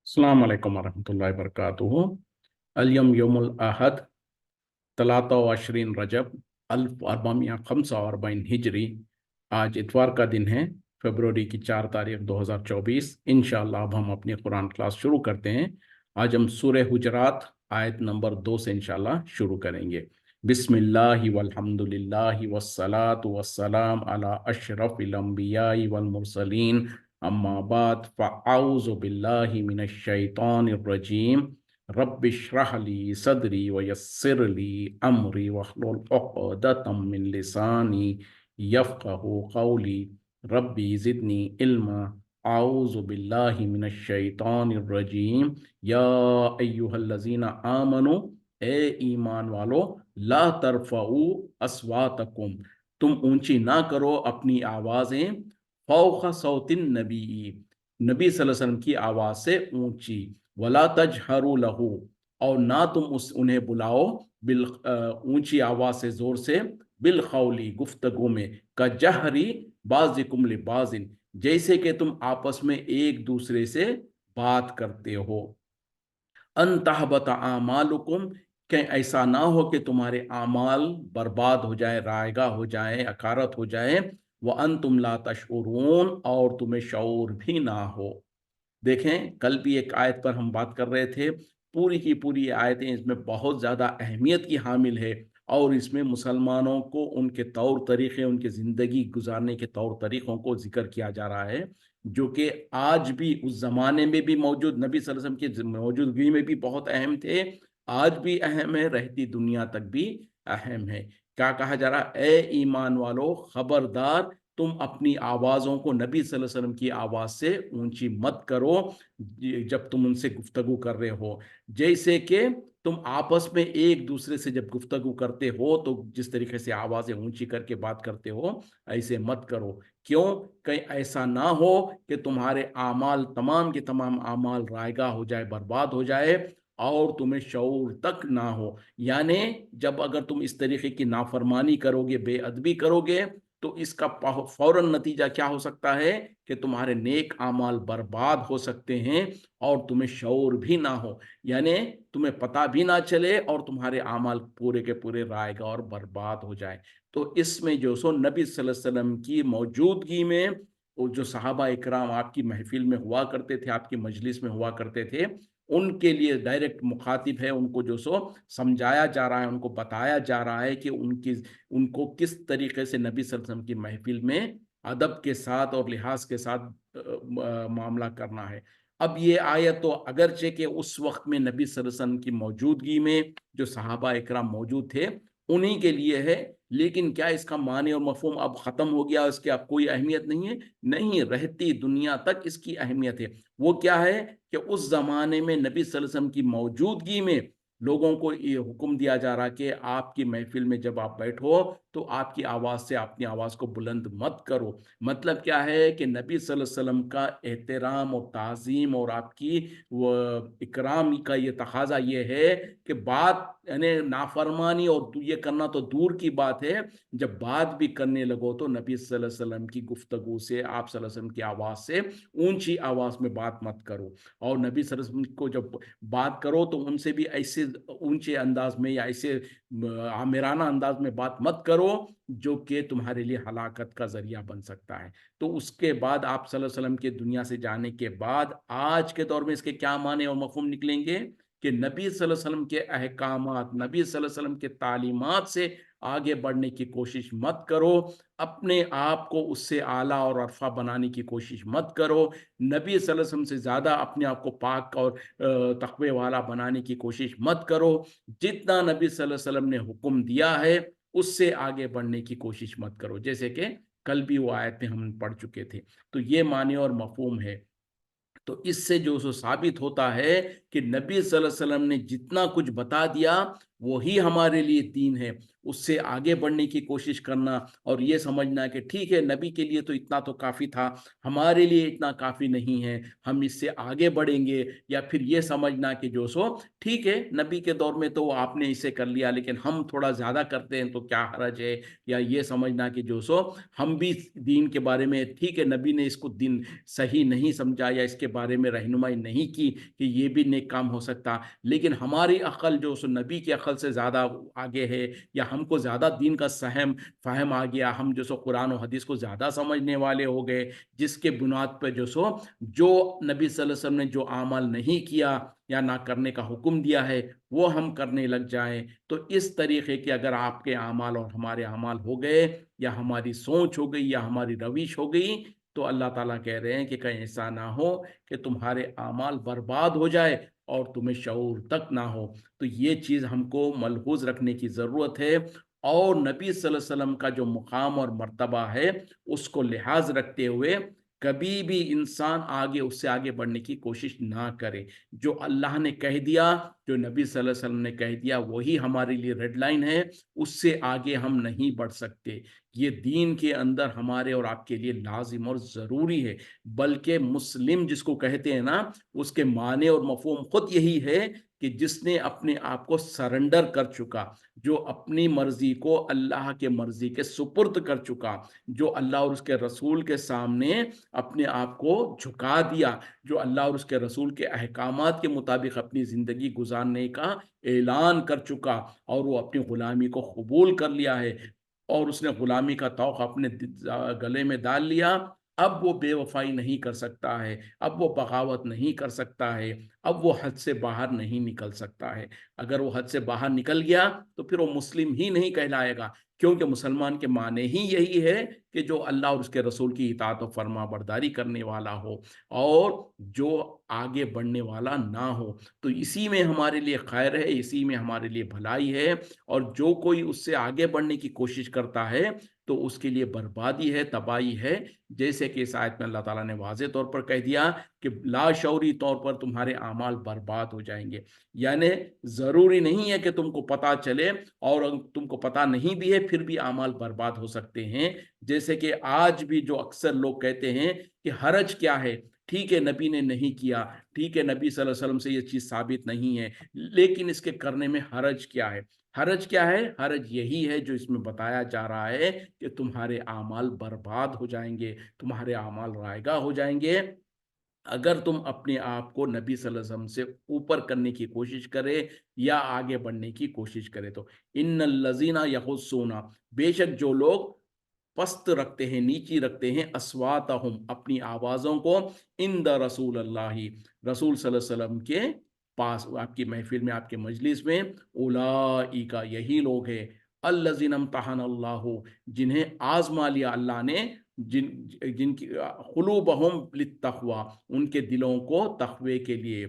अस्सलाम वालेकुम वरहमतुल्लाहि वबरकातुहू। अल-यौम यौमुल अहद तलाता व अशरीन रजब अल्फ अरबामिया खम्सा व अरबाइन हिजरी। आज इतवार का दिन है, फरवरी की 4 तारीख 2024। इंशाअल्लाह अब हम अपनी कुरान क्लास शुरू करते हैं। आज हम सूरह हुजरात आयत नंबर 2 से इंशाअल्लाह शुरू करेंगे। बिस्मिल्लाहि वल्हम्दुलिल्लाहि वस्सलातु वस्सलाम अला अशरफिल अंबियाई वल मुरसलीन अम्मा बाद फ़अऊज़ु बिल्लाहि मिनश शैतानिर रजीम। रब्बिश्रह ली सदरी व यस्सिर ली अमरी वहलुल उक़दतम मिन लिसानी यफ़क़हू क़ौली। रब्बी ज़िदनी इल्मा। आऊज़ु बिल्लाहि मिनश शैतानिर रजीम। या अय्युहल्लज़ीना आमनु, ए ईमान वालो, ला तरफ़ऊ अस्वातकुम, तुम ऊंची ना करो अपनी आवाज़ें, फ़ौक़ सौतिन नबी, नबी सल्लल्लाहु अलैहि वसल्लम की आवाज़ से ऊंची, वला तजहरू लहू, और ना तुम उन्हें बुलाओ बिल ऊंची आवाज़ से, ज़ोर से, बिल खौली, गुफ्तगू में, का जहरी बाज़िकुम लिबाज़िन, जैसे कि तुम आपस में एक दूसरे से बात करते हो। अन तहबत आमालुकुम, कहीं ऐसा ना हो कि तुम्हारे आमाल बर्बाद हो जाए, रायगा हो जाए, अकारत हो जाए। व अन तुम ला तशउरून, और तुम्हें शऊर भी ना हो। देखें, कल भी एक आयत पर हम बात कर रहे थे। पूरी की पूरी आयतें इसमें बहुत ज़्यादा अहमियत की हामिल है, और इसमें मुसलमानों को उनके तौर तरीक़े, उनके ज़िंदगी गुजारने के तौर तरीक़ों को ज़िक्र किया जा रहा है, जो कि आज भी उस ज़माने में भी मौजूद, नबी सल्लल्लाहु अलैहि वसल्लम की मौजूदगी में भी बहुत अहम थे, आज भी अहम है, रहती दुनिया तक भी अहम है। क्या कहा जा रहा है? ए ईमान वालो, खबरदार, तुम अपनी आवाज़ों को नबी सल्लल्लाहु अलैहि वसल्लम की आवाज़ से ऊंची मत करो जब तुम उनसे गुफ्तगू कर रहे हो। जैसे कि तुम आपस में एक दूसरे से जब गुफ्तगू करते हो तो जिस तरीके से आवाज़ें ऊंची करके बात करते हो, ऐसे मत करो। क्यों? कहीं ऐसा ना हो कि तुम्हारे आमाल, तमाम के तमाम आमाल रायगा हो जाए, बर्बाद हो जाए, और तुम्हें शऊर तक ना हो। यानी जब अगर तुम इस तरीके की नाफरमानी करोगे, बेअदबी करोगे, तो इसका फौरन नतीजा क्या हो सकता है कि तुम्हारे नेक आमाल बर्बाद हो सकते हैं, और तुम्हें शऊर भी ना हो, यानी तुम्हें पता भी ना चले, और तुम्हारे आमाल पूरे के पूरे रायगा और बर्बाद हो जाए। तो इसमें जो सो नबी सल्लल्लाहु अलैहि वसल्लम की मौजूदगी में वो जो सहाबा इकराम आपकी महफिल में हुआ करते थे, आपकी मजलिस में हुआ करते थे, उनके लिए डायरेक्ट मुखातिब है, उनको जो सो समझाया जा रहा है, उनको बताया जा रहा है कि उनको किस तरीके से नबी सल्लल्लाहु अलैहि वसल्लम की महफिल में अदब के साथ और लिहाज के साथ मामला करना है। अब ये आयत तो अगरचे कि उस वक्त में नबी सल्लल्लाहु अलैहि वसल्लम की मौजूदगी में जो सहाबा इकराम मौजूद थे, उन्हीं के लिए है, लेकिन क्या इसका माने और मफहूम अब ख़त्म हो गया, इसकी अब कोई अहमियत नहीं है? नहीं, रहती दुनिया तक इसकी अहमियत है। वो क्या है कि उस ज़माने में नबी सल्लल्लाहु अलैहि वसल्लम की मौजूदगी में लोगों को ये हुक्म दिया जा रहा कि आपकी महफिल में जब आप बैठो तो आपकी आवाज़ से अपनी आवाज़ को बुलंद मत करो। मतलब क्या है कि नबी सल्लल्लाहु अलैहि वसल्लम का एहतराम और ताज़ीम और आपकी वो इकराम का ये तकाज़ा ये है कि बात, यानी नाफरमानी और ये करना तो दूर की बात है, जब बात भी करने लगो तो नबी सल्लल्लाहु अलैहि वसल्लम की गुफ्तगू से, आप सल्लल्लाहु अलैहि वसल्लम की आवाज़ से ऊंची आवाज़ में बात मत करो। और नबी सल्लल्लाहु अलैहि वसल्लम को जब बात करो तो उनसे भी ऐसे ऊंचे अंदाज में या ऐसे आमिराना अंदाज में बात मत करो जो कि तुम्हारे लिए हलाकत का जरिया बन सकता है। तो उसके बाद आप सल्लल्लाहु अलैहि वसल्लम के दुनिया से जाने के बाद आज के दौर में इसके क्या माने और मफहूम निकलेंगे कि नबी सल्लल्लाहु अलैहि वसल्लम के अहकामात, नबी सल्लल्लाहु अलैहि वसल्लम के तालीमात से आगे बढ़ने की कोशिश मत करो, अपने आप को उससे आला और अरफा बनाने की कोशिश मत करो, नबी सल्लल्लाहु अलैहि वसल्लम से ज़्यादा अपने आप को पाक और तक़वे वाला बनाने की कोशिश मत करो। जितना नबी सल्लल्लाहु अलैहि वसल्लम ने हुक्म दिया है उससे आगे बढ़ने की कोशिश मत करो, जैसे कि कल भी वो आयतें हम पढ़ चुके थे। तो ये माने और मफहूम है। तो इससे जो सो साबित होता है कि नबी सल्लल्लाहु अलैहि वसल्लम ने जितना कुछ बता दिया वही हमारे लिए दीन है। उससे आगे बढ़ने की कोशिश करना और ये समझना कि ठीक है, नबी के लिए तो इतना तो काफ़ी था, हमारे लिए इतना काफ़ी नहीं है, हम इससे आगे बढ़ेंगे। या फिर ये समझना कि जो सो ठीक है, नबी के दौर में तो आपने इसे कर लिया, लेकिन हम थोड़ा ज़्यादा करते हैं तो क्या हर्ज है। या ये समझना कि जो सो हम भी दीन के बारे में, ठीक है, नबी ने इसको दिन सही नहीं समझा या इसके बारे में रहनुमाई नहीं की कि ये भी नेक काम हो सकता, लेकिन हमारी अक्ल जो सो नबी की अक्ल से ज़्यादा आगे है, या हमको ज़्यादा दीन का फ़हम आ गया, हम जो सो कुरान और हदीस को ज़्यादा समझने वाले हो गए, जिसके बुनियाद पर जो सो जो नबी सल्लल्लाहु अलैहि वसल्लम ने जो आमल नहीं किया या ना करने का हुक्म दिया है वो हम करने लग जाएं, तो इस तरीके के अगर आपके आमाल और हमारे आमाल हो गए, या हमारी सोच हो गई, या हमारी रविश हो गई, तो अल्लाह ताला कह रहे हैं कि कहीं ऐसा ना हो कि तुम्हारे आमाल बर्बाद हो जाए और तुम्हें शऊर तक ना हो। तो ये चीज़ हमको मलहूज रखने की ज़रूरत है, और नबी सल्लल्लाहु अलैहि वसल्लम का जो मुकाम और मर्तबा है उसको लिहाज रखते हुए कभी भी इंसान आगे उससे आगे बढ़ने की कोशिश ना करे। जो अल्लाह ने कह दिया, जो नबी सल्लल्लाहु अलैहि वसल्लम ने कह दिया, वही हमारे लिए रेड लाइन है, उससे आगे हम नहीं बढ़ सकते। ये दीन के अंदर हमारे और आपके लिए लाजिम और ज़रूरी है। बल्कि मुस्लिम जिसको कहते हैं ना, उसके माने और मफ़हूम खुद यही है कि जिसने अपने आप को सरेंडर कर चुका, जो अपनी मर्जी को अल्लाह के मर्जी के सुपुर्द कर चुका, जो अल्लाह और उसके रसूल के सामने अपने आप को झुका दिया, जो अल्लाह और उसके रसूल के अहकामात के मुताबिक अपनी ज़िंदगी गुजारने का ऐलान कर चुका, और वो अपनी ग़ुलामी को कबूल कर लिया है, और उसने ग़ुलामी का तौक़ अपने गले में डाल लिया। अब वो बेवफ़ाई नहीं कर सकता है, अब वो बगावत नहीं कर सकता है, अब वो हद से बाहर नहीं निकल सकता है। अगर वो हद से बाहर निकल गया तो फिर वो मुस्लिम ही नहीं कहलाएगा, क्योंकि मुसलमान के माने ही यही है कि जो अल्लाह और उसके रसूल की इताअत और फरमाबरदारी करने वाला हो, और जो आगे बढ़ने वाला ना हो। तो इसी में हमारे लिए खैर है, इसी में हमारे लिए भलाई है, और जो कोई उससे आगे बढ़ने की कोशिश करता है तो उसके लिए बर्बादी है, तबाही है। जैसे कि इस आयत में अल्लाह ताला ने वाज़ेह तौर पर कह दिया कि लाशऊरी तौर पर तुम्हारे आमाल बर्बाद हो जाएंगे। यानी ज़रूरी नहीं है कि तुमको पता चले, और अगर तुमको पता नहीं भी है फिर भी आमाल बर्बाद हो सकते हैं। जैसे कि आज भी जो अक्सर लोग कहते हैं कि हरज क्या है, ठीक है नबी ने नहीं किया, ठीक है नबी सल्लल्लाहु अलैहि वसल्लम से ये चीज़ साबित नहीं है, लेकिन इसके करने में हरज क्या है। हरज क्या है? हरज यही है जो इसमें बताया जा रहा है कि तुम्हारे आमाल बर्बाद हो जाएंगे, तुम्हारे आमाल रायगा हो जाएंगे, अगर तुम अपने आप को नबी सल्लल्लाहु अलैहि वसल्लम से ऊपर करने की कोशिश करें या आगे बढ़ने की कोशिश करें। तो इन्नल लज़ीना यग़ुस्सूना, बेशक जो लोग पस्त रखते हैं, नीची रखते हैं, अस्वातहुम अपनी आवाज़ों को, इंद रसूल अल्लाही, रसूल सल्लल्लाहु अलैहि वसल्लम के पास, आपकी महफिल में, आपके मजलिस में, उलाइका यही लोग हैं, अल्लज़ीना इम्तहनल्लाहु जिन्हें आज़मा लिया अल्लाह ने, जिनकी कुलूबहुम लित्तक़वा उनके दिलों को तक़वे के लिए,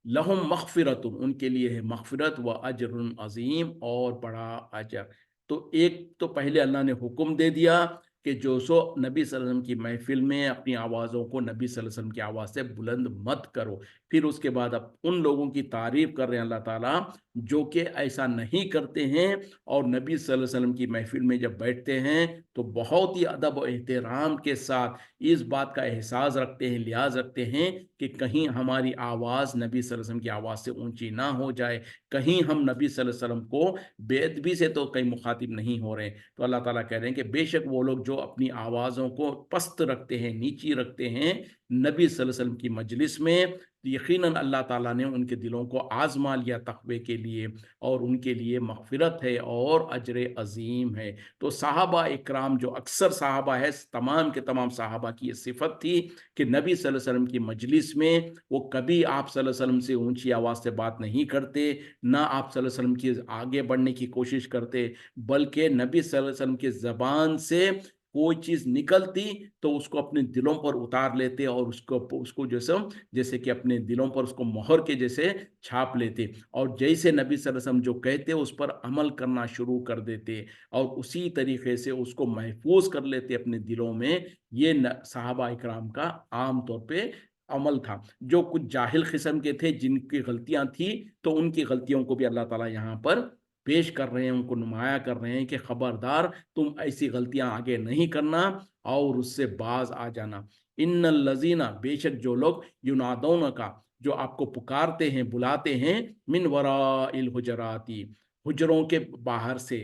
लहुम मग़फ़िरतुन उनके लिए है मग़फ़िरत, व अजरुन अज़ीम और बड़ा अजर। तो एक तो पहले अल्लाह ने हुक्म दे दिया कि जो सो नबी सल्लल्लाहु अलैहि वसल्लम की महफ़िल में अपनी आवाज़ों को नबी सल्लल्लाहु अलैहि वसल्लम की आवाज़ से बुलंद मत करो। फिर उसके बाद अब उन लोगों की तारीफ़ कर रहे हैं अल्लाह ताला जो कि ऐसा नहीं करते हैं, और नबी सल्लल्लाहु अलैहि वसल्लम की महफ़िल में जब बैठते हैं तो बहुत ही अदब और एहतराम के साथ इस बात का एहसास रखते हैं, लिहाज़ रखते हैं कि कहीं हमारी आवाज़ नबी सल्लल्लाहु अलैहि वसल्लम की आवाज़ से ऊँची ना हो जाए, कहीं हम नबी सल्लल्लाहु अलैहि वसल्लम को बेअदबी से तो कहीं मुखातिब नहीं हो रहे हैं। तो अल्लाह ताला कह रहे हैं कि बेशक वो लोग जो अपनी आवाज़ों को पस्त रखते हैं, नीची रखते हैं नबी सल्लल्लाहु अलैहि वसल्लम की मजलिस में, यकीनन अल्लाह ताला ने उनके दिलों को आज़मा लिया तक़वे के लिए, और उनके लिए मग़फ़िरत है और अजर अज़ीम है। तो सहाबा इकराम जो अक्सर सहाबा है, तमाम के तमाम सहाबा की ये सिफ़त थी कि नबी सल्लल्लाहु अलैहि वसल्लम की मजलिस में वो कभी आप सल्लल्लाहु अलैहि वसल्लम से ऊँची आवाज़ से बात नहीं करते, ना आप सल्लल्लाहु अलैहि वसल्लम की आगे बढ़ने की कोशिश करते, बल्कि नबी सल्लल्लाहु अलैहि वसल्लम की ज़बान से कोई चीज़ निकलती तो उसको अपने दिलों पर उतार लेते, और उसको उसको जैसे कि अपने दिलों पर उसको मोहर के जैसे छाप लेते, और जैसे नबी सल्लल्लाहु अलैहि वसल्लम जो कहते उस पर अमल करना शुरू कर देते, और उसी तरीके से उसको महफूज कर लेते अपने दिलों में। ये सहाबा इकराम का आम तौर पे अमल था। जो कुछ जाहिल किस्म के थे जिनकी गलतियां थी, तो उनकी गलतियों को भी अल्लाह ताला यहाँ पर पेश कर रहे हैं, उनको नुमाया कर रहे हैं कि खबरदार तुम ऐसी गलतियां आगे नहीं करना और उससे बाज आ जाना। इन्नल लजीना, बेशक जो लोग, युनादौन का, जो आपको पुकारते हैं बुलाते हैं, मिन वराइल हुजराती, हुजरों के बाहर से,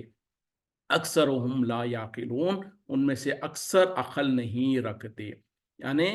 अक्सर हम ला याकिलून, उनमें से अक्सर अकल नहीं रखते। यानी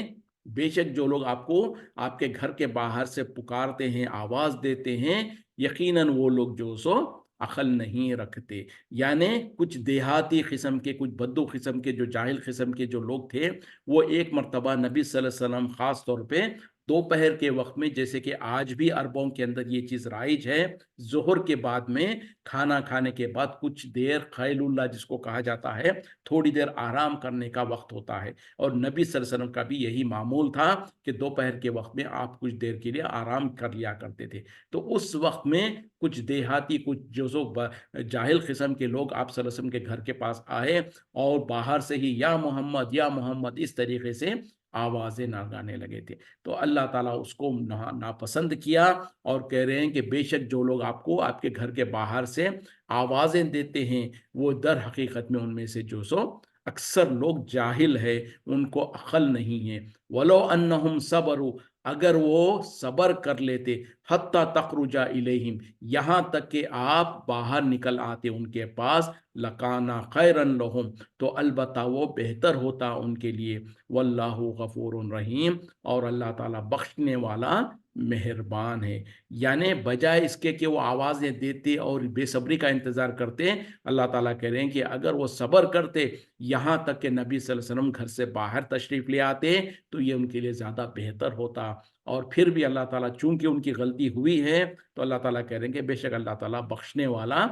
बेशक जो लोग आपको आपके घर के बाहर से पुकारते हैं, आवाज देते हैं, यकीनन वो लोग जो सो अकल नहीं रखते। यानी कुछ देहाती किस्म के, कुछ बद्दू किस्म के, जो जाहिल किस्म के जो लोग थे, वो एक मरतबा नबी सल्लल्लाहु अलैहि वसल्लम खास तौर पे दोपहर के वक्त में, जैसे कि आज भी अरबों के अंदर ये चीज़ राइज है, जोहर के बाद में, खाना खाने के बाद कुछ देर खैलुल्लाह जिसको कहा जाता है, थोड़ी देर आराम करने का वक्त होता है। और नबी सल्लल्लाहु अलैहि वसल्लम का भी यही मामूल था कि दोपहर के वक्त में आप कुछ देर के लिए आराम कर लिया करते थे। तो उस वक्त में कुछ देहाती, कुछ जो जाहिल किस्म के लोग आप सल्लल्लाहु अलैहि वसल्लम के घर के पास आए और बाहर से ही या मोहम्मद इस तरीके से आवाज़ें ना गाने लगे थे। तो अल्लाह ताला उसको नापसंद किया और कह रहे हैं कि बेशक जो लोग आपको आपके घर के बाहर से आवाज़ें देते हैं, वो दर हकीकत में उनमें से जो सो अक्सर लोग जाहिल है, उनको अक्ल नहीं है। वलो अन्नहुम सबरू, अगर वो सबर कर लेते, हत्ता तखरुजा इलैहिम, यहाँ तक कि आप बाहर निकल आते उनके पास, लकाना खैरन लहुम, तो अलबत्ता वो बेहतर होता उनके लिए। वल्लाहु गफूरुन रहीम, और अल्लाह ताला बख्शने वाला मेहरबान है। यानी बजाय इसके कि वो आवाज़ें देते और बेसब्री का इंतज़ार करते, अल्लाह ताला कह रहे हैं कि अगर वो सब्र करते, यहाँ तक कि नबी सल्लल्लाहु अलैहि वसल्लम घर से बाहर तशरीफ़ ले आते, तो ये उनके लिए ज़्यादा बेहतर होता। और फिर भी अल्लाह ताला चूंकि उनकी गलती हुई है, तो अल्लाह ताला कह रहे हैं कि बेशक अल्लाह ताला बख्शने वाला,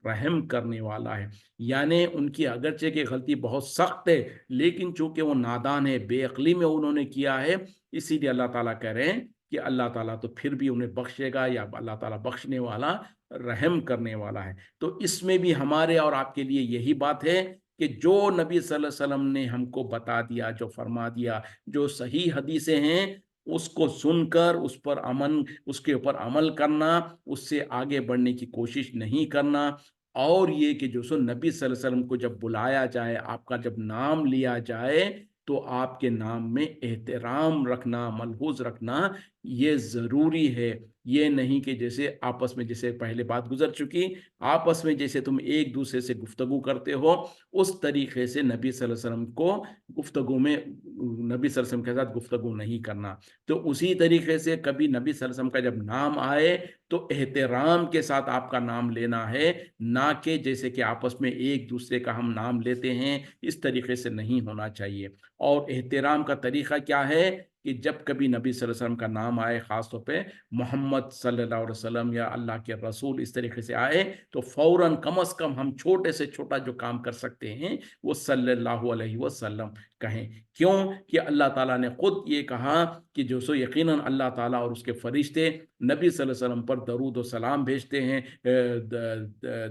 रहम करने वाला है। यानी उनकी अगरचे की गलती बहुत सख्त है, लेकिन चूंकि वो नादान है, बेअक्ली में उन्होंने किया है, इसीलिए अल्लाह ताला कह रहे हैं कि अल्लाह ताला तो फिर भी उन्हें बख्शेगा, या अल्लाह ताला बख्शने वाला, रहम करने वाला है। तो इसमें भी हमारे और आपके लिए यही बात है कि जो नबी सल्लल्लाहु अलैहि वसल्लम ने हमको बता दिया, जो फरमा दिया, जो सही हदीसें हैं, उसको सुनकर उस पर अमन उसके ऊपर अमल करना, उससे आगे बढ़ने की कोशिश नहीं करना। और ये कि जो सो नबी सल्लल्लाहु अलैहि वसल्लम को जब बुलाया जाए, आपका जब नाम लिया जाए, तो आपके नाम में एहतराम रखना, मलहूज रखना, ये ज़रूरी है। ये नहीं कि जैसे आपस में, जैसे पहले बात गुजर चुकी, आपस में जैसे तुम एक दूसरे से गुफ्तगू करते हो, उस तरीके से नबी सल्लल्लाहु अलैहि वसल्लम को गुफ्तगू में, नबी सल्लल्लाहु अलैहि वसल्लम के साथ गुफ्तगू नहीं करना। तो उसी तरीके से कभी नबी सल्लल्लाहु अलैहि वसल्लम का जब नाम आए, तो एहतराम के साथ आपका नाम लेना है, ना कि जैसे कि आपस में एक दूसरे का हम नाम लेते हैं, इस तरीके से नहीं होना चाहिए। और एहतराम का तरीका क्या है कि जब कभी नबी सल्लल्लाहु अलैहि वसल्लम का नाम आए, ख़ास तौर पे मोहम्मद सल्लल्लाहु अलैहि वसल्लम या अल्लाह के रसूल इस तरीके से आए, तो फ़ौरन कम से कम हम छोटे से छोटा जो काम कर सकते हैं, वो सल्लल्लाहु अलैहि वसल्लम कहें। क्यों? कि अल्लाह ताला ने खुद ये कहा कि जो सो यकीनन अल्लाह ताला और उसके फरिश्ते नबी सल्लल्लाहु अलैहि वसल्लम पर दरूद व सलाम भेजते हैं,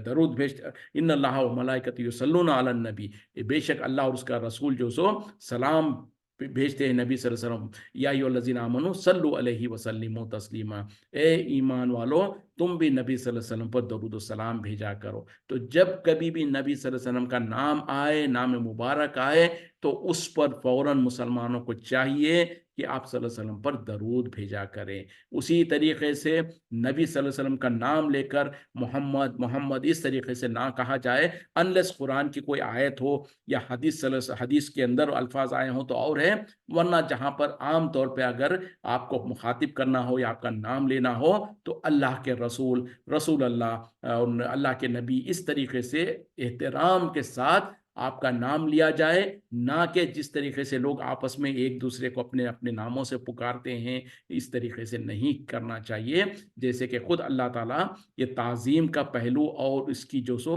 दरूद भेजते, इन्नल्लाह व मलाइकतहु युसल्लूना अलन नबी, बेशक अल्लाह और उसका रसूल जो सो सलाम भेजते हैं नबी सल्लल्लाहु अलैहि वसल्लम। या अय्युहल्लज़ीना आमनू सल्लु अलैहि वसल्लिमु तस्लीमा, ए ईमान वालो, तुम भी नबी सल्लल्लाहु अलैहि वसल्लम पर दरूद सलाम भेजा करो। तो जब कभी भी नबी सल्लल्लाहु अलैहि वसल्लम का नाम आए, नाम मुबारक आए, तो उस पर फौरन मुसलमानों को चाहिए कि आप सल्लल्लाहु अलैहि वसल्लम पर दरूद भेजा करें। उसी तरीके से नबी सल्लल्लाहु अलैहि वसल्लम का नाम लेकर मोहम्मद मोहम्मद इस तरीके से ना कहा जाए, अनलेस कुरान की कोई आयत हो या हदीस के अंदर अल्फाज आए हों तो और है, वरना जहाँ पर आम तौर पे अगर आपको मुखातिब करना हो या आपका नाम लेना हो, तो अल्लाह के रसूल, रसूल अल्लाह और अल्लाह के नबी, इस तरीके से एहतराम के साथ आपका नाम लिया जाए, ना कि जिस तरीके से लोग आपस में एक दूसरे को अपने अपने नामों से पुकारते हैं, इस तरीके से नहीं करना चाहिए। जैसे कि खुद अल्लाह ताला ये ताज़ीम का पहलू और इसकी जो सो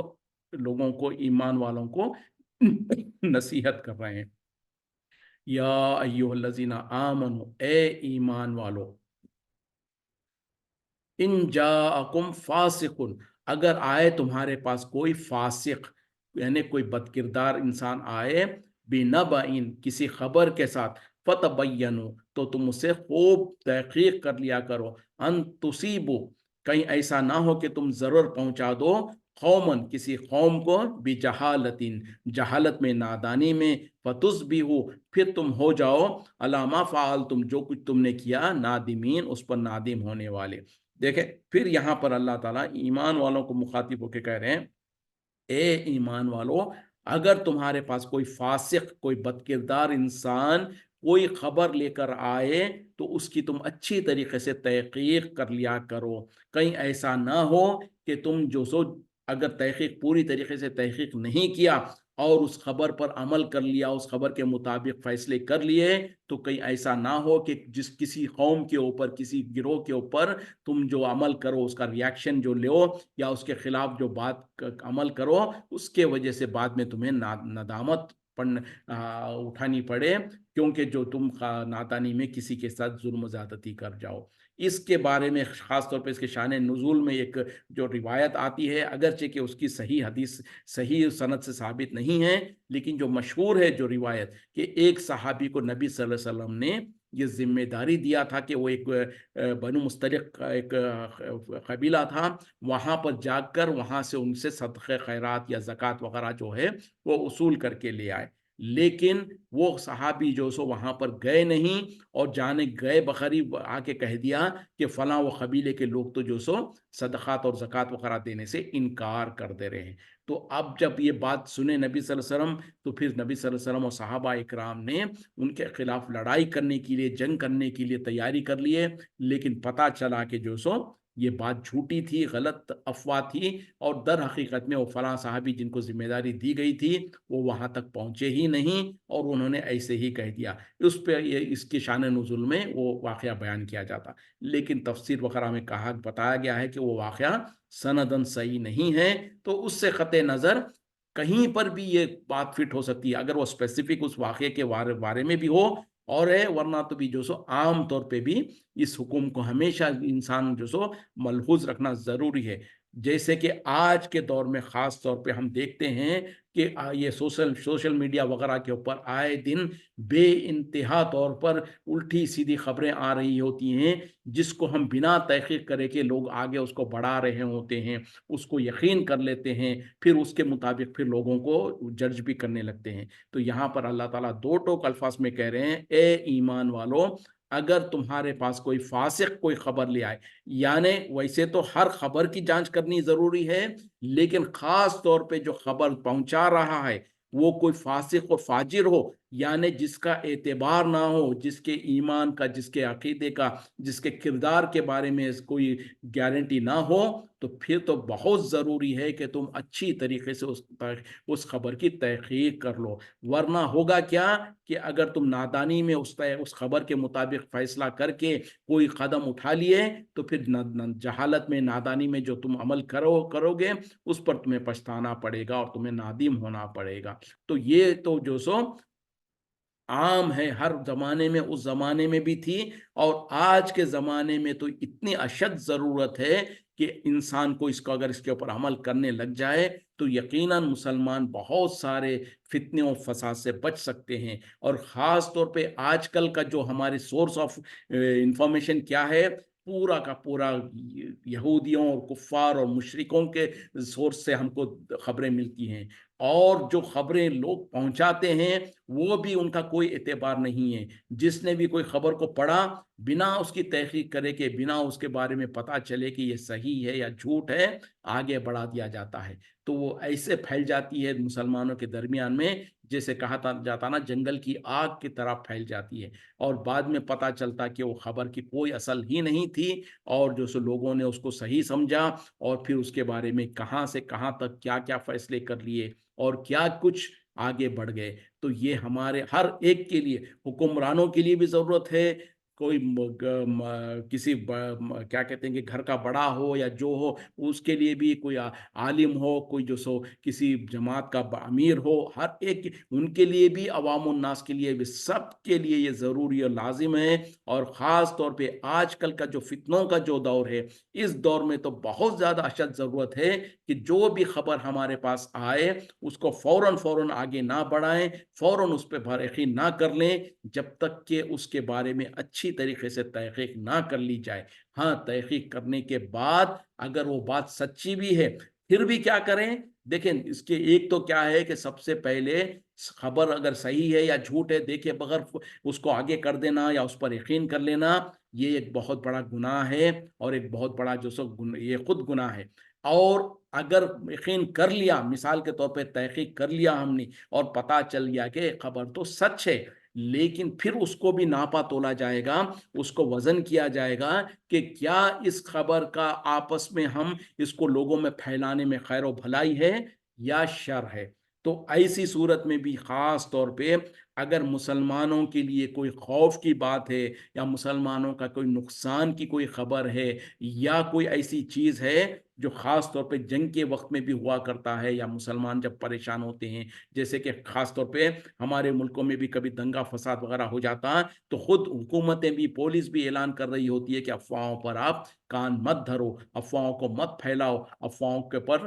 लोगों को, ईमान वालों को नसीहत कर रहे हैं। या अय्युहल्लज़ीना आमनू, ए ईमान वालो, इन जाअकुम फासिकुन, अगर आए तुम्हारे पास कोई फासिक, यानी कोई बदकिरदार इंसान आए, बिनबइन, किसी खबर के साथ, फतबय्यनु, تو तुम उससे खूब तहकीक कर लिया करो। अन तुसीबो, कहीं ऐसा ना हो कि तुम जरूर पहुंचा दो कौमन, किसी कौम को, बिजहालतिन, जहालत में, नादानी में, फतुस भी हो, फिर तुम हो जाओ, अलामा फ़ाल, तुम जो कुछ तुमने किया, नादिमीन, उस पर नादिम होने वाले। देखें, फिर यहाँ पर अल्लाह ताला ईमान वालों को मुखातिब होकर कह रहे हैं, ए ईमान वालों, अगर तुम्हारे पास कोई फासिक, कोई बदकिरदार इंसान कोई खबर लेकर आए तो उसकी तुम अच्छी तरीके से तहकीक कर लिया करो। कहीं ऐसा ना हो कि तुम जो सो, अगर तहकीक पूरी तरीके से तहकीक नहीं किया और उस खबर पर अमल कर लिया, उस खबर के मुताबिक फैसले कर लिए, तो कहीं ऐसा ना हो कि जिस किसी कौम के ऊपर, किसी गिरोह के ऊपर तुम जो अमल करो, उसका रिएक्शन जो लो या उसके खिलाफ जो बात अमल करो, उसके वजह से बाद में तुम्हें नदामत उठानी पड़े, क्योंकि जो तुम नादानी में किसी के साथ जुल्म ज़्यादती कर जाओ। इसके बारे में ख़ास तौर पे इसके शान नुज़ूल में एक जो रिवायत आती है, अगरचे कि उसकी सही हदीस सही सनद से साबित नहीं है, लेकिन जो मशहूर है जो रिवायत, कि एक सहाबी को नबी सल्लल्लाहु अलैहि वसल्लम ने ये जिम्मेदारी दिया था कि वो एक बनु मुस्तलिक का एक कबीला था, वहाँ पर जाकर वहाँ से उनसे सदक़े खैरात या ज़कात वगैरह जो है वो उसूल करके ले आए। लेकिन वो सहाबी जो सो वहाँ पर गए नहीं, और जाने गए बखरी आके कह दिया कि फलां वो कबीले के लोग तो जो सो सदक़ात और ज़कात वगैरह देने से इनकार कर दे रहे हैं। तो अब जब ये बात सुने नबी सल्लल्लाहु अलैहि वसल्लम, तो फिर नबी सल्लल्लाहु अलैहि वसल्लम और सहाबा इकराम ने उनके खिलाफ लड़ाई करने के लिए, जंग करने के लिए तैयारी कर लिए। लेकिन पता चला कि जो सो ये बात झूठी थी, गलत अफवाह थी, और दर हकीकत में वो फलां साहबी जिनको जिम्मेदारी दी गई थी वो वहां तक पहुंचे ही नहीं, और उन्होंने ऐसे ही कह दिया। उस पे ये इसके शान नुज़ुल में वो वाक़या बयान किया जाता, लेकिन तफसीर वगैरह में कहा बताया गया है कि वो वाक़या सनदन सही नहीं है। तो उससे क़ते नज़र कहीं पर भी ये बात फिट हो सकती है, अगर वो स्पेसिफिक उस वाक़े के बारे में भी हो, और है, वरना तो भी जो सो आम तौर पे भी इस हुक्म को हमेशा इंसान जो सो मलहूज रखना ज़रूरी है। जैसे कि आज के दौर में ख़ास तौर पे हम देखते हैं कि ये सोशल मीडिया वगैरह के ऊपर आए दिन बेइंतहा तौर पर उल्टी सीधी खबरें आ रही होती हैं, जिसको हम बिना तहकीक करे के लोग आगे उसको बढ़ा रहे होते हैं, उसको यकीन कर लेते हैं, फिर उसके मुताबिक फिर लोगों को जज भी करने लगते हैं। तो यहाँ पर अल्लाह ताला दो टोक अल्फाज में कह रहे हैं, ए ईमान वालों, अगर तुम्हारे पास कोई फासिक कोई खबर ले आए, यानी वैसे तो हर खबर की जांच करनी जरूरी है, लेकिन खास तौर पे जो खबर पहुंचा रहा है वो कोई फासिक और फाजिर हो, यानी जिसका एतबार ना हो, जिसके ईमान का, जिसके अकीदे का, जिसके किरदार के बारे में कोई गारंटी ना हो, तो फिर तो बहुत ज़रूरी है कि तुम अच्छी तरीके से उस खबर की तहकीक कर लो। वरना होगा क्या कि अगर तुम नादानी में उस खबर के मुताबिक फैसला करके कोई कदम उठा लिए, तो फिर जहालत में, नादानी में जो तुम अमल करोगे, उस पर तुम्हें पछताना पड़ेगा और तुम्हें नादिम होना पड़ेगा। तो ये तो जो सो आम है, हर ज़माने में, उस ज़माने में भी थी, और आज के ज़माने में तो इतनी अशद ज़रूरत है कि इंसान को इसको, अगर इसके ऊपर अमल करने लग जाए, तो यकीनन मुसलमान बहुत सारे फितने और फसाद से बच सकते हैं। और ख़ास तौर पे आजकल का जो हमारे सोर्स ऑफ इंफॉर्मेशन क्या है, पूरा का पूरा यहूदियों और कुफ़ार और मुशरिकों के सोर्स से हमको खबरें मिलती हैं, और जो खबरें लोग पहुंचाते हैं वो भी उनका कोई एतबार नहीं है। जिसने भी कोई खबर को पढ़ा, बिना उसकी तहकीक करे, के बिना उसके बारे में पता चले कि ये सही है या झूठ है, आगे बढ़ा दिया जाता है। तो वो ऐसे फैल जाती है मुसलमानों के दरमियान में, जैसे कहा जाता ना, जंगल की आग की तरह फैल जाती है, और बाद में पता चलता कि वो खबर की कोई असल ही नहीं थी, और जो सो लोगों ने उसको सही समझा, और फिर उसके बारे में कहाँ से कहाँ तक क्या क्या फैसले कर लिए और क्या कुछ आगे बढ़ गए। तो ये हमारे हर एक के लिए, हुक्मरानों के लिए भी ज़रूरत है, کوئی کسی کیا کہتے ہیں کہ گھر کا بڑا ہو یا جو ہو، اس کے لیے بھی کوئی عالم ہو، کوئی جو سو کسی جماعت کا امیر ہو، ہر ایک ان کے لیے بھی، عوام الناس کے لیے بھی، سب کے لیے یہ ضروری اور لازم ہے۔ اور خاص طور پہ آج کل کا جو فتنوں کا جو دور ہے، اس دور میں تو بہت زیادہ اشد ضرورت ہے کہ جو بھی خبر ہمارے پاس آئے اس کو فوراً آگے نہ بڑھائیں، فوراً اس پہ بھرخی نہ کر لیں، جب تک کہ اس کے بارے میں اچھی طریقے سے تحقیق نہ کر لی جائے۔ ہاں، تحقیق کرنے کے بعد اگر وہ بات سچی بھی ہے، پھر بھی کیا کریں؟ دیکھیں، اس کے ایک تو کیا ہے کہ سب سے پہلے خبر اگر صحیح ہے یا جھوٹ ہے دیکھے بغیر اس کو آگے کر دینا یا اس پر یقین کر لینا، یہ ایک بہت بڑا گناہ ہے، اور ایک بہت بڑا جو سو یہ خود گناہ ہے۔ اور اگر یقین کر لیا، مثال کے طور پہ تحقیق کر لیا ہم نے اور پتا چل گیا کہ خبر تو سچ ہے، لیکن پھر اس کو بھی ناپا تولا جائے گا، اس کو وزن کیا جائے گا کہ کیا اس خبر کا آپس میں ہم اس کو لوگوں میں پھیلانے میں خیر و بھلائی ہے یا شر ہے۔ تو ایسی صورت میں بھی خاص طور پہ اگر مسلمانوں کے لیے کوئی خوف کی بات ہے، یا مسلمانوں کا کوئی نقصان کی کوئی خبر ہے، یا کوئی ایسی چیز ہے جو خاص طور پہ جنگ کے وقت میں بھی ہوا کرتا ہے، یا مسلمان جب پریشان ہوتے ہیں، جیسے کہ خاص طور پہ ہمارے ملکوں میں بھی کبھی دنگا فساد وغیرہ ہو جاتا، تو خود حکومتیں بھی، پولیس بھی اعلان کر رہی ہوتی ہے کہ افواہوں پر آپ کان مت دھرو، افواہوں کو مت پھیلاؤ، افواہوں کے پر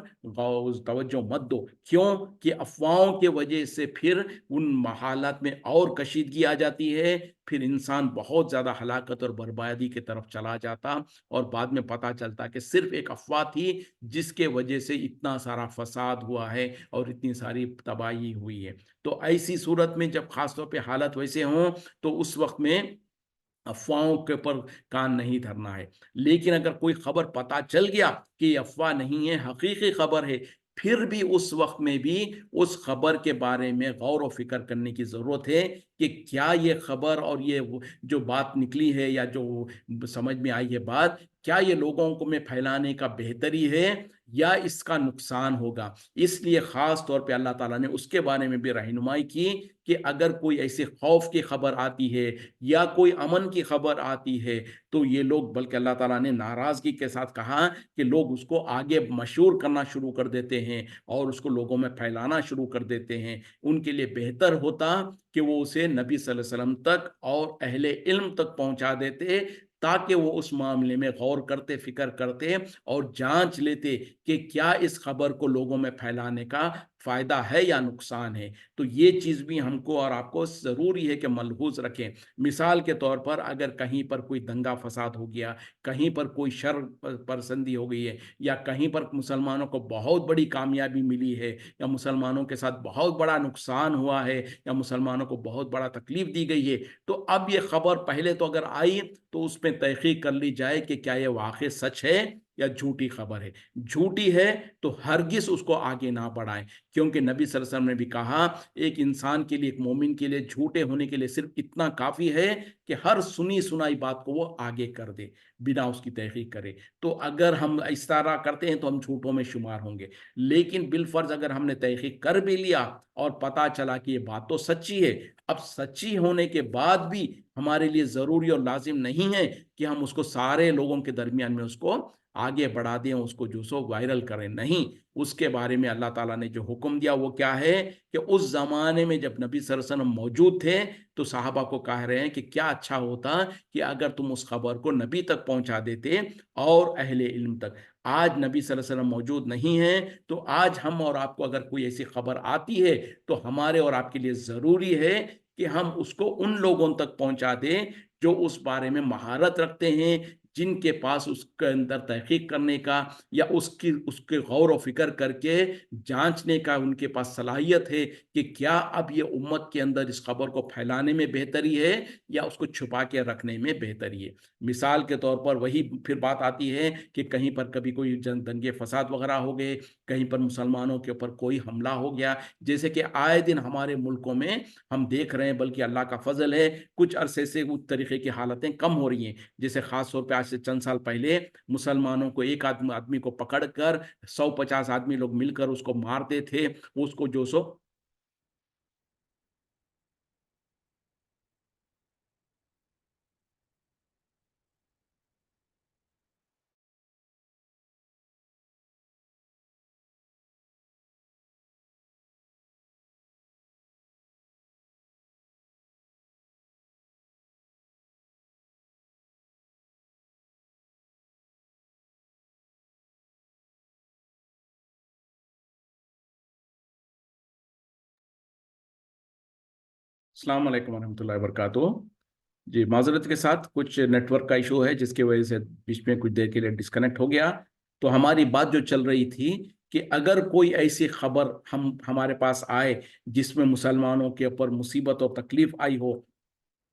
توجہ مت دو۔ کیوں کہ افواہوں کے وجہ سے پھر ان حالات میں اور کشیدگی آ جاتی ہے، پھر انسان بہت زیادہ ہلاکت اور بربادی کی طرف چلا جاتا، اور بعد میں پتا چلتا کہ صرف ایک افواہ تھی جس کے وجہ سے اتنا سارا فساد ہوا ہے اور اتنی ساری تباہی ہوئی ہے۔ تو ایسی صورت میں جب خاص طور پہ حالت ویسے ہوں تو اس وقت میں افواہوں کے پر کان نہیں دھرنا ہے۔ لیکن اگر کوئی خبر پتا چل گیا کہ یہ افواہ نہیں ہے، حقیقی خبر ہے، پھر بھی اس وقت میں بھی اس خبر کے بارے میں غور و فکر کرنے کی ضرورت ہے کہ کیا یہ خبر اور یہ جو بات نکلی ہے یا جو سمجھ میں آئی ہے بات، کیا یہ لوگوں کو میں پھیلانے کا بہتری ہے یا اس کا نقصان ہوگا۔ اس لیے خاص طور پہ اللہ تعالیٰ نے اس کے بارے میں بھی رہنمائی کی کہ اگر کوئی ایسی خوف کی خبر آتی ہے یا کوئی امن کی خبر آتی ہے، تو یہ لوگ، بلکہ اللہ تعالیٰ نے ناراضگی کے ساتھ کہا کہ لوگ اس کو آگے مشہور کرنا شروع کر دیتے ہیں اور اس کو لوگوں میں پھیلانا شروع کر دیتے ہیں۔ ان کے لیے بہتر ہوتا کہ وہ اسے نبی صلی اللہ علیہ وسلم تک اور اہل علم تک پہنچا دیتے، تاکہ وہ اس معاملے میں غور کرتے، فکر کرتے اور جانچ لیتے کہ کیا اس خبر کو لوگوں میں پھیلانے کا فائدہ ہے یا نقصان ہے۔ تو یہ چیز بھی ہم کو اور آپ کو ضروری ہے کہ ملحوظ رکھیں۔ مثال کے طور پر اگر کہیں پر کوئی دنگا فساد ہو گیا، کہیں پر کوئی شر پسندی ہو گئی ہے، یا کہیں پر مسلمانوں کو بہت بڑی کامیابی ملی ہے، یا مسلمانوں کے ساتھ بہت بڑا نقصان ہوا ہے، یا مسلمانوں کو بہت بڑا تکلیف دی گئی ہے، تو اب یہ خبر پہلے تو اگر آئی تو اس میں تحقیق کر لی جائے کہ کیا یہ واقع سچ ہے یا جھوٹی خبر ہے۔ جھوٹی ہے تو ہرگز اس کو آگے نہ بڑھائیں، کیونکہ نبی صلی اللہ علیہ وسلم نے بھی کہا ایک انسان کے لیے، ایک مومن کے لیے جھوٹے ہونے کے لیے صرف اتنا کافی ہے کہ ہر سنی سنائی بات کو وہ آگے کر دے بنا اس کی تحقیق کرے۔ تو اگر ہم اس طرح کرتے ہیں تو ہم جھوٹوں میں شمار ہوں گے، لیکن بالفرض اگر ہم نے تحقیق کر بھی لیا اور پتا چلا کہ یہ بات تو سچی ہے، اب سچی ہونے کے بعد بھی ہمارے لیے ضروری اور لازم نہیں ہے کہ ہم اس کو سارے لوگوں کے درمیان میں اس کو آگے بڑھا دیں، اس کو جو سو وائرل کریں۔ نہیں، اس کے بارے میں اللہ تعالیٰ نے جو حکم دیا وہ کیا ہے کہ اس زمانے میں جب نبی صلی اللہ علیہ وسلم موجود تھے تو صحابہ کو کہہ رہے ہیں کہ کیا اچھا ہوتا کہ اگر تم اس خبر کو نبی تک پہنچا دیتے اور اہل علم تک۔ آج نبی صلی اللہ علیہ وسلم موجود نہیں ہیں، تو آج ہم اور آپ کو اگر کوئی ایسی خبر آتی ہے تو ہمارے اور آپ کے لیے ضروری ہے کہ ہم اس کو ان لوگوں تک پہنچا دیں جو اس بارے میں مہارت رکھتے ہیں، جن کے پاس اس کے اندر تحقیق کرنے کا یا اس کے غور و فکر کر کے جانچنے کا ان کے پاس صلاحیت ہے کہ کیا اب یہ امت کے اندر اس خبر کو پھیلانے میں بہتری ہے یا اس کو چھپا کے رکھنے میں بہتری ہے۔ مثال کے طور پر وہی پھر بات آتی ہے کہ کہیں پر کبھی کوئی دنگے فساد وغیرہ ہو گئے، کہیں پر مسلمانوں کے اوپر کوئی حملہ ہو گیا، جیسے کہ آئے دن ہمارے ملکوں میں ہم دیکھ رہے ہیں، بلکہ اللہ کا فضل ہے کچھ عرصے سے اس طریقے کی حالتیں کم ہو رہی ہیں۔ جیسے خاص طور پہ آج سے چند سال پہلے مسلمانوں کو ایک آدمی کو پکڑ کر 150 آدمی لوگ مل کر اس کو مارتے تھے، اس کو جو سو अस्सलाम वालेकुम रहमतुल्लाहि व बरकातुहू। जी, माजरत के साथ कुछ नेटवर्क का इशू है जिसकी वजह से बीच में कुछ देर के लिए डिस्कनेक्ट हो गया। तो हमारी बात जो चल रही थी कि अगर कोई ऐसी खबर हमारे पास आए जिसमें मुसलमानों के ऊपर मुसीबत और तकलीफ आई हो,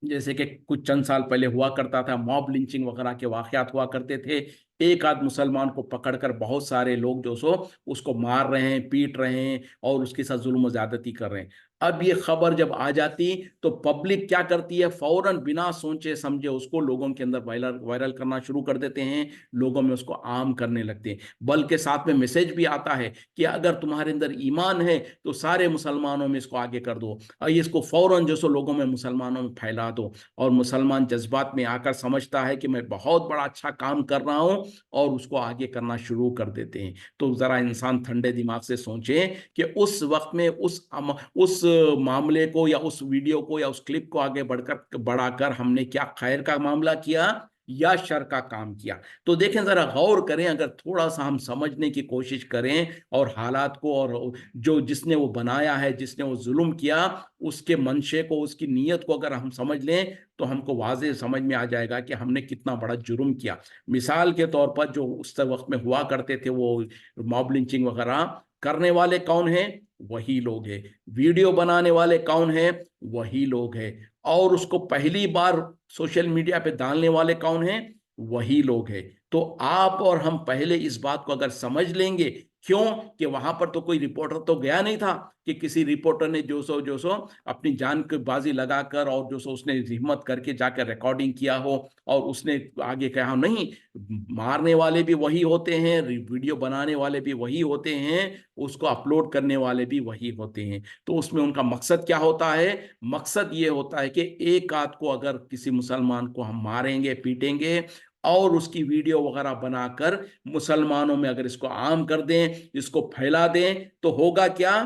जैसे कि कुछ चंद साल पहले हुआ करता था, मॉब लिंचिंग वगैरह के वाकयात हुआ करते थे, एक आध मुसलमान को पकड़कर बहुत सारे लोग जो सो उसको मार रहे हैं, पीट रहे हैं और उसके साथ जुल्म ज्यादती कर रहे हैं। अब ये खबर जब आ जाती तो पब्लिक क्या करती है, फौरन बिना सोचे समझे उसको लोगों के अंदर वायरल वायरल करना शुरू कर देते हैं, लोगों में उसको आम करने लगते हैं। बल्कि साथ में मैसेज भी आता है कि अगर तुम्हारे अंदर ईमान है तो सारे मुसलमानों में इसको आगे कर दो और इसको फौरन जो सो लोगों में, मुसलमानों में फैला दो। और मुसलमान जज्बात में आकर समझता है कि मैं बहुत बड़ा अच्छा काम कर रहा हूं और उसको आगे करना शुरू कर देते हैं। तो जरा इंसान ठंडे दिमाग से सोचे कि उस वक्त में उस मामले को या उस वीडियो को या उस क्लिप को आगे बढ़ाकर हमने क्या खैर का मामला किया या शर का काम किया। तो देखें, जरा गौर करें, अगर थोड़ा सा हम समझने की कोशिश करें और हालात को, और जो जिसने वो बनाया है, जिसने वो जुल्म किया, उसके मंशे को, उसकी नीयत को अगर हम समझ लें तो हमको वाज़ेह समझ में आ जाएगा कि हमने कितना बड़ा जुर्म किया। मिसाल के तौर पर जो उस वक्त में हुआ करते थे वो मॉब लिंचिंग वगैरह करने वाले कौन हैं? वही लोग हैं। वीडियो बनाने वाले कौन हैं? वही लोग हैं। और उसको पहली बार सोशल मीडिया पे डालने वाले कौन हैं? वही लोग हैं। तो आप और हम पहले इस बात को अगर समझ लेंगे, क्यों कि वहां पर तो कोई रिपोर्टर तो गया नहीं था कि किसी रिपोर्टर ने जो सो अपनी जान की बाजी लगाकर और जो सो उसने हिम्मत करके जाकर रिकॉर्डिंग किया हो और उसने आगे कहा। नहीं, मारने वाले भी वही होते हैं, वीडियो बनाने वाले भी वही होते हैं, उसको अपलोड करने वाले भी वही होते हैं। तो उसमें उनका मकसद क्या होता है? मकसद ये होता है कि एक आध को अगर किसी मुसलमान को हम मारेंगे, पीटेंगे और उसकी वीडियो वगैरह बनाकर मुसलमानों में अगर इसको आम कर दें, इसको फैला दें, तो होगा क्या?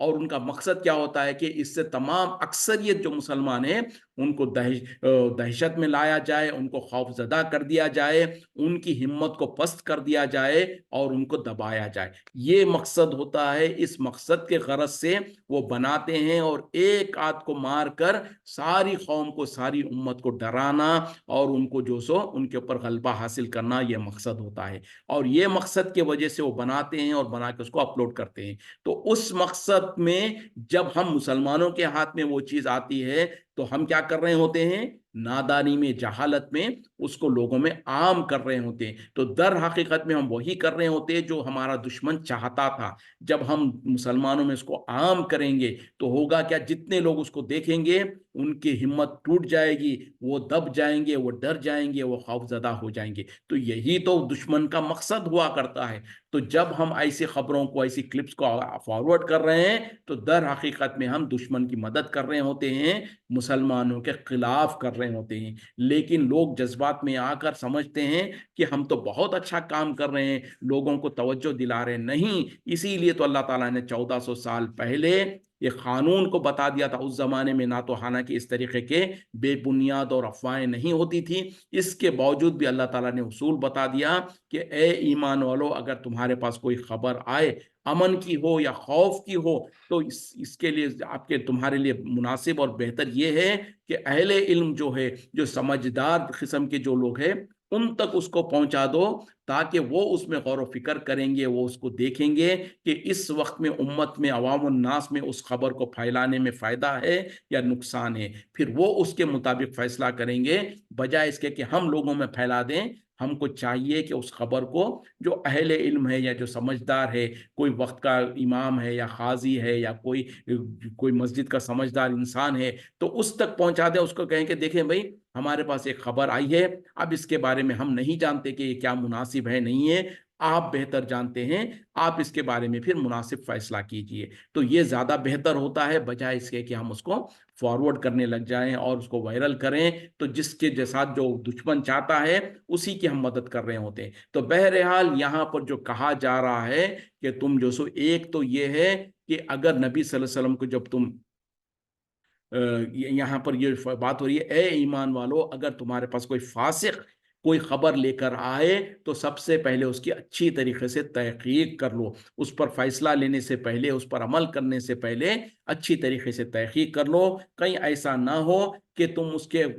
और उनका मकसद क्या होता है कि इससे तमाम अक्सरियत जो मुसलमान हैं उनको दहशत में लाया जाए, उनको खौफजदा कर दिया जाए, उनकी हिम्मत को पस्त कर दिया जाए और उनको दबाया जाए। ये मकसद होता है। इस मकसद के गरज से वो बनाते हैं और एक आध को मारकर सारी कौम को, सारी उम्मत को डराना और उनको जो सो उनके ऊपर गलबा हासिल करना, ये मकसद होता है। और ये मकसद के वजह से वो बनाते हैं और बना के उसको अपलोड करते हैं। तो उस मकसद में जब हम मुसलमानों के हाथ में वो चीज आती है तो हम क्या कर रहे होते हैं? नादानी में, जहालत में उसको लोगों में आम कर रहे होते हैं। तो दर हकीकत में हम वही कर रहे होते हैं जो हमारा दुश्मन चाहता था। जब हम मुसलमानों में इसको आम करेंगे तो होगा क्या? जितने लोग उसको देखेंगे उनकी हिम्मत टूट जाएगी, वो दब जाएंगे, वो डर जाएंगे, वो खौफजदा हो जाएंगे। तो यही तो दुश्मन का मकसद हुआ करता है। तो जब हम ऐसी खबरों को, ऐसी क्लिप्स को फॉरवर्ड कर रहे हैं तो दर हकीकत में हम दुश्मन की मदद कर रहे होते हैं, मुसलमानों के खिलाफ कर रहे होते हैं। लेकिन लोग जज्बात में आकर समझते हैं कि हम तो बहुत अच्छा काम कर रहे हैं, लोगों को तवज्जो दिला रहे हैं। नहीं, इसीलिए तो अल्लाह ताला ने 1400 साल पहले ये कानून को बता दिया था। उस जमाने में ना तो हालांकि इस तरीके के बेबुनियाद और अफवाहें नहीं होती थी, इसके बावजूद भी अल्लाह ताला ने उसूल बता दिया कि ए ईमान वालों, अगर तुम्हारे पास कोई खबर आए, अमन की हो या खौफ की हो, तो इसके लिए आपके तुम्हारे लिए मुनासिब और बेहतर ये है कि अहले इल्म जो है, जो समझदार किस्म के जो लोग हैं, उन तक उसको पहुंचा दो ताकि वो उसमें गौर व फिक्र करेंगे, वो उसको देखेंगे कि इस वक्त में उम्मत में, अवाम नास में उस खबर को फैलाने में फ़ायदा है या नुकसान है। फिर वो उसके मुताबिक फैसला करेंगे, बजाय इसके कि हम लोगों में फैला दें। हमको चाहिए कि उस खबर को जो अहले इल्म है या जो समझदार है, कोई वक्त का इमाम है या काजी है या कोई कोई मस्जिद का समझदार इंसान है, तो उस तक पहुंचा दें। उसको कहें कि देखें भाई, हमारे पास एक खबर आई है, अब इसके बारे में हम नहीं जानते कि ये क्या मुनासिब है, नहीं है, आप बेहतर जानते हैं, आप इसके बारे में फिर मुनासिब फैसला कीजिए। तो ये ज़्यादा बेहतर होता है बजाय इसके कि हम उसको फॉरवर्ड करने लग जाएं और उसको वायरल करें। तो जिसके साथ जो दुश्मन चाहता है उसी की हम मदद कर रहे होते हैं। तो बहरहाल यहाँ पर जो कहा जा रहा है कि तुम जो सो, एक तो ये है कि अगर नबी सल्लल्लाहु अलैहि वसल्लम को जब तुम यहाँ पर ये बात हो रही है, ए ईमान वालों, अगर तुम्हारे पास कोई फासिक, کوئی خبر لے کر آئے تو سب سے پہلے اس کی اچھی طریقے سے تحقیق کر لو، اس پر فیصلہ لینے سے پہلے، اس پر عمل کرنے سے پہلے اچھی طریقے سے تحقیق کر لو، کہیں ایسا نہ ہو کہ تم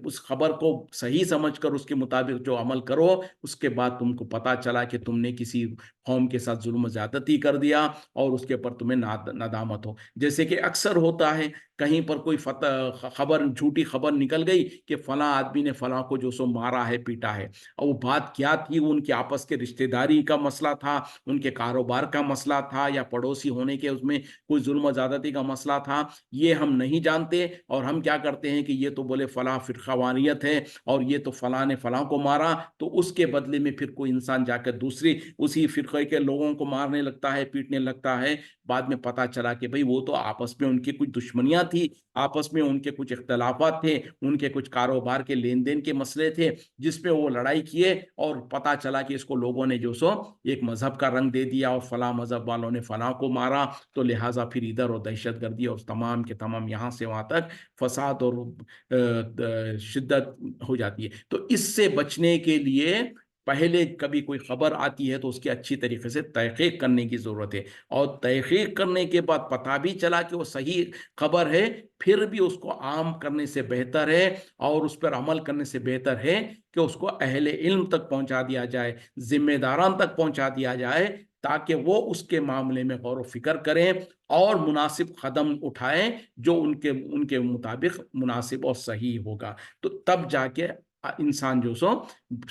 اس خبر کو صحیح سمجھ کر اس کے مطابق جو عمل کرو، اس کے بعد تم کو پتا چلا کہ تم نے کسی قوم کے ساتھ ظلم و زیادتی کر دیا اور اس کے اوپر تمہیں ندامت ہو۔ جیسے کہ اکثر ہوتا ہے کہیں پر کوئی خبر، جھوٹی خبر نکل گئی کہ فلاں آدمی نے فلاں کو جو سو مارا ہے، پیٹا ہے، اور وہ بات کیا تھی، وہ ان کے آپس کے رشتہ داری کا مسئلہ تھا، ان کے کاروبار کا مسئلہ تھا، یا پڑوسی ہونے کے اس میں کوئی ظلم و زیادتی کا مسئلہ تھا، یہ ہم نہیں جانتے، اور ہم کیا کرتے ہیں کہ یہ تو بولے فلاں فرقہ وانیت ہے اور یہ تو فلاں نے فلاں کو مارا، تو اس کے بدلے میں پھر کوئی انسان جا کر دوسری اسی فرقے کے لوگوں کو مارنے لگتا ہے، پیٹنے لگتا ہے۔ بعد میں پتا چلا کہ بھئی وہ تو آپس میں ان کی کچھ دشمنیاں تھی، آپس میں ان کے کچھ اختلافات تھے، ان کے کچھ کاروبار کے لین دین کے مسئلے تھے، جس پہ وہ لڑائی کیے، اور پتا چلا کہ اس کو لوگوں نے جو سو ایک مذہب کا رنگ دے دیا اور فلاں مذہب والوں نے فلاں کو مارا، تو لہٰذا پھر ادھر اور دہشت گردی اور تمام کے تمام یہاں سے وہاں تک فساد اور شدت ہو جاتی ہے۔ تو اس سے بچنے کے لیے پہلے کبھی کوئی خبر آتی ہے تو اس کی اچھی طریقے سے تحقیق کرنے کی ضرورت ہے، اور تحقیق کرنے کے بعد پتہ بھی چلا کہ وہ صحیح خبر ہے، پھر بھی اس کو عام کرنے سے بہتر ہے اور اس پر عمل کرنے سے بہتر ہے کہ اس کو اہل علم تک پہنچا دیا جائے، ذمہ داران تک پہنچا دیا جائے، تاکہ وہ اس کے معاملے میں غور و فکر کریں اور مناسب قدم اٹھائیں جو ان کے مطابق مناسب اور صحیح ہوگا۔ تو تب جا کے انسان جو سو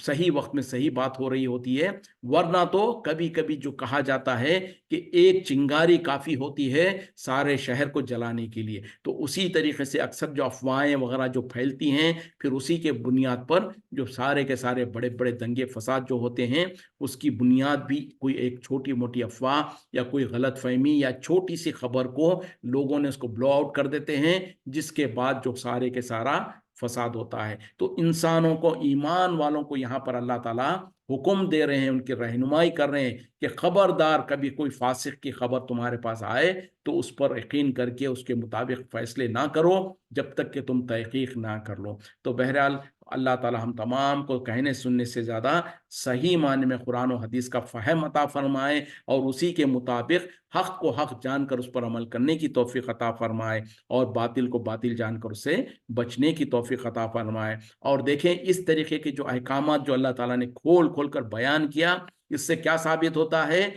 صحیح وقت میں صحیح بات ہو رہی ہوتی ہے، ورنہ تو کبھی کبھی جو کہا جاتا ہے کہ ایک چنگاری کافی ہوتی ہے سارے شہر کو جلانے کے لیے، تو اسی طریقے سے اکثر جو افواہیں وغیرہ جو پھیلتی ہیں، پھر اسی کے بنیاد پر جو سارے کے سارے بڑے بڑے دنگے فساد جو ہوتے ہیں، اس کی بنیاد بھی کوئی ایک چھوٹی موٹی افواہ یا کوئی غلط فہمی یا چھوٹی سی خبر کو لوگوں نے اس کو بلو آؤٹ کر دیتے ہیں، جس کے بعد جو سارے کے سارا فساد ہوتا ہے۔ تو انسانوں کو، ایمان والوں کو یہاں پر اللہ تعالیٰ حکم دے رہے ہیں، ان کی رہنمائی کر رہے ہیں کہ خبردار کبھی کوئی فاسق کی خبر تمہارے پاس آئے تو اس پر یقین کر کے اس کے مطابق فیصلے نہ کرو جب تک کہ تم تحقیق نہ کر لو۔ تو بہرحال اللہ تعالیٰ ہم تمام کو کہنے سننے سے زیادہ صحیح معنی میں قرآن و حدیث کا فہم عطا فرمائے، اور اسی کے مطابق حق کو حق جان کر اس پر عمل کرنے کی توفیق عطا فرمائے، اور باطل کو باطل جان کر اسے بچنے کی توفیق عطا فرمائے۔ اور دیکھیں اس طریقے کے جو احکامات جو اللہ تعالیٰ نے کھول کھول کر بیان کیا، اس سے کیا ثابت ہوتا ہے؟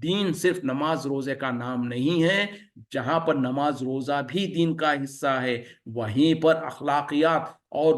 دین صرف نماز روزے کا نام نہیں ہے، جہاں پر نماز روزہ بھی دین کا حصہ ہے، وہیں پر اخلاقیات اور